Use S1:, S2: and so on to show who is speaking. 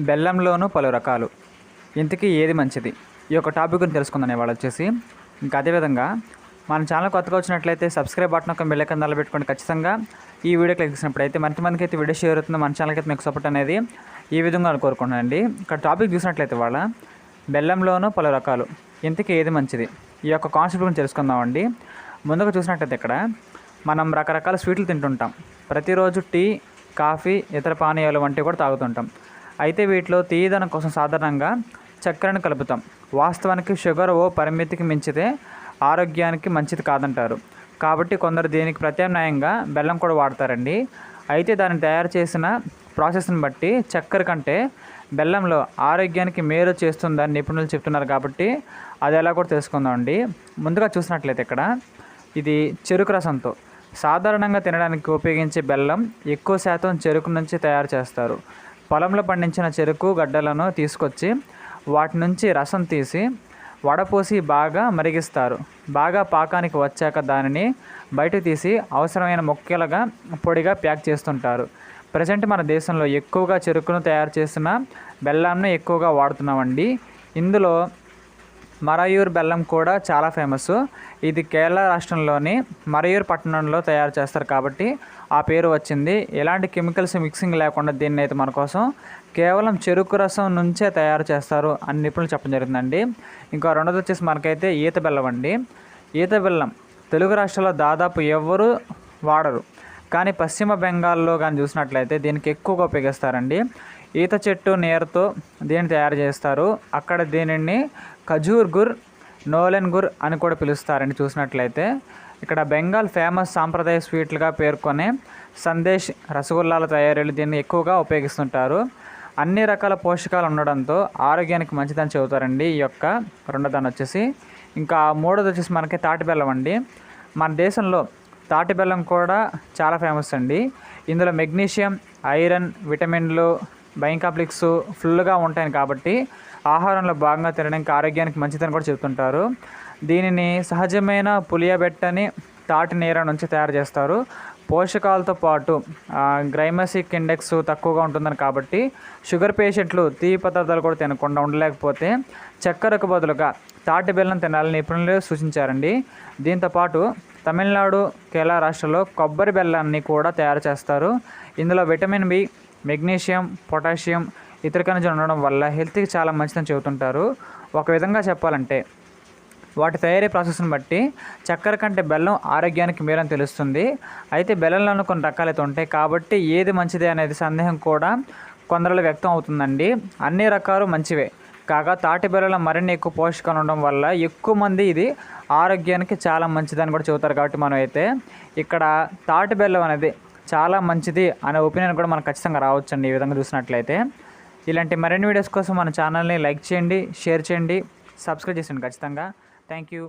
S1: బెల్లంలోనూ పలు రకాలు. ఇంతకీ ఏది మంచిది? ఈ యొక్క టాపిక్ గురించి తెలుసుకుందాం ఇవాళ వచ్చేసి. ఇంకా అదేవిధంగా మన ఛానల్ కొత్తగా వచ్చినట్లయితే సబ్స్క్రైబ్ బటన్ ఒక బెల్ ఐకాన్ పెట్టుకోండి. ఖచ్చితంగా ఈ వీడియో క్లిక్ చేసినప్పుడైతే మందికి అయితే వీడియో షేర్ అవుతుంది. మన ఛానల్కి అయితే మీకు సపోర్ట్ అనేది ఈ విధంగా కోరుకుంటున్నానండి. ఇక్కడ టాపిక్ చూసినట్లయితే ఇవాళ బెల్లంలోనూ పలు రకాలు. ఇంతకీ ఏది మంచిది? ఈ యొక్క కాన్సెప్ట్ గురించి తెలుసుకుందామండి. ముందుగా చూసినట్లయితే ఇక్కడ మనం రకరకాల స్వీట్లు తింటుంటాం. ప్రతిరోజు టీ, కాఫీ, ఇతర పానీయాలు వంటివి కూడా తాగుతుంటాం. అయితే వీటిలో తీయదనం కోసం సాధారణంగా చక్కెరను కలుపుతాం. వాస్తవానికి షుగర్ ఓ పరిమితికి మించితే ఆరోగ్యానికి మంచిది కాదంటారు. కాబట్టి కొందరు దీనికి ప్రత్యామ్నాయంగా బెల్లం కూడా వాడతారండి. అయితే దాన్ని తయారు చేసిన ప్రాసెస్ని బట్టి చక్కెర కంటే బెల్లంలో ఆరోగ్యానికి మేలు చేస్తుందని నిపుణులు చెప్తున్నారు. కాబట్టి అది ఎలా కూడా తెలుసుకుందామండి. ముందుగా చూసినట్లయితే ఇక్కడ ఇది చెరుకు రసంతో సాధారణంగా తినడానికి ఉపయోగించే బెల్లం ఎక్కువ శాతం చెరుకు నుంచి తయారు చేస్తారు. పొలంలో పండించిన చెరుకు గడ్డలను తీసుకొచ్చి వాటి నుంచి రసం తీసి వడపోసి బాగా మరిగిస్తారు. బాగా పాకానికి వచ్చాక దానిని బయట తీసి అవసరమైన ముక్కలుగా పొడిగా ప్యాక్ చేస్తుంటారు. ప్రజెంట్ మన దేశంలో ఎక్కువగా చెరుకును తయారు చేసిన బెల్లాన్ని ఎక్కువగా వాడుతున్నామండి. ఇందులో మరయూర్ బెల్లం కూడా చాలా ఫేమస్. ఇది కేరళ రాష్ట్రంలోని మరయూర్ పట్టణంలో తయారు చేస్తారు కాబట్టి ఆ పేరు వచ్చింది. ఎలాంటి కెమికల్స్ మిక్సింగ్ లేకుండా దీన్ని అయితే మన కోసం కేవలం చెరుకు రసం నుంచే తయారు చేస్తారు అని నిపుణులు చెప్పడం జరుగుతుందండి. ఇంకా రెండోది వచ్చేసి మనకైతే ఈత బెల్లం అండి. ఈత బెల్లం తెలుగు రాష్ట్రాల్లో దాదాపు ఎవరు వాడరు, కానీ పశ్చిమ బెంగాల్లో కానీ చూసినట్లయితే దీనికి ఎక్కువగా ఉపయోగిస్తారండి. ఈత చెట్టు నీరుతో దీన్ని తయారు చేస్తారు. అక్కడ దీనిని ఖజూర్ గుర్, నోలెన్ గుర్ అని కూడా పిలుస్తారండి. చూసినట్లయితే ఇక్కడ బెంగాల్ ఫేమస్ సాంప్రదాయ స్వీట్లుగా పేర్కొనే సందేశ్, రసగుల్లాల తయారీలు దీన్ని ఎక్కువగా ఉపయోగిస్తుంటారు. అన్ని రకాల పోషకాలు ఉండడంతో ఆరోగ్యానికి మంచిదని చెబుతారండి. ఈ యొక్క రెండోదాన్ని వచ్చేసి ఇంకా మూడోది వచ్చేసి మనకి తాటి బెల్లం అండి. మన దేశంలో తాటి బెల్లం కూడా చాలా ఫేమస్ అండి. ఇందులో మెగ్నీషియం, ఐరన్, విటమిన్లు, బైకాంప్లెక్స్ ఫుల్గా ఉంటాయి కాబట్టి ఆహారంలో భాగంగా తినడానికి ఆరోగ్యానికి మంచిదని కూడా చెబుతుంటారు. దీనిని సహజమైన పులియబెట్టని తాటి నీర నుంచి తయారు చేస్తారు. పోషకాలతో పాటు గ్లైమెమిక్ ఇండెక్స్ తక్కువగా ఉంటుందని కాబట్టి షుగర్ పేషెంట్లు తీపి పదార్థాలు కూడా తినకుండా ఉండలేకపోతే చక్కెరకు బదులుగా తాటి బెల్లం తినాలని నిపుణులు సూచించారండి. దీంతోపాటు తమిళనాడు, కేరళ రాష్ట్రాల్లో కొబ్బరి బెల్లాన్ని కూడా తయారు చేస్తారు. ఇందులో విటమిన్ బి, మెగ్నీషియం, పొటాషియం, ఇతర ఖనిజాలు ఉండడం వల్ల హెల్త్కి చాలా మంచిదని చెబుతుంటారు. ఒక విధంగా చెప్పాలంటే వాటి తయారీ ప్రాసెస్ని బట్టి చక్కెర కంటే బెల్లం ఆరోగ్యానికి మేలని తెలుస్తుంది. అయితే బెల్లంలోనూ కొన్ని రకాలైతే ఉంటాయి కాబట్టి ఏది మంచిది అనేది సందేహం కూడా కొందరిలో వ్యక్తం అవుతుందండి. అన్ని రకాలు మంచివే కాగా తాటి బెల్లంలో మరిన్ని ఎక్కువ పోషకాలు ఉండడం వల్ల ఎక్కువ మంది ఇది ఆరోగ్యానికి చాలా మంచిదని కూడా చెబుతారు. కాబట్టి మనం అయితే ఇక్కడ తాటి బెల్లం అనేది చాలా మంచిది అనే ఒపీనియన్ కూడా మనకు ఖచ్చితంగా రావచ్చండి. ఈ విధంగా చూసినట్లయితే ఇలాంటి మరిన్ని వీడియోస్ కోసం మన ఛానల్ని లైక్ చేయండి, షేర్ చేయండి, సబ్స్క్రైబ్ చేయండి ఖచ్చితంగా. Thank you.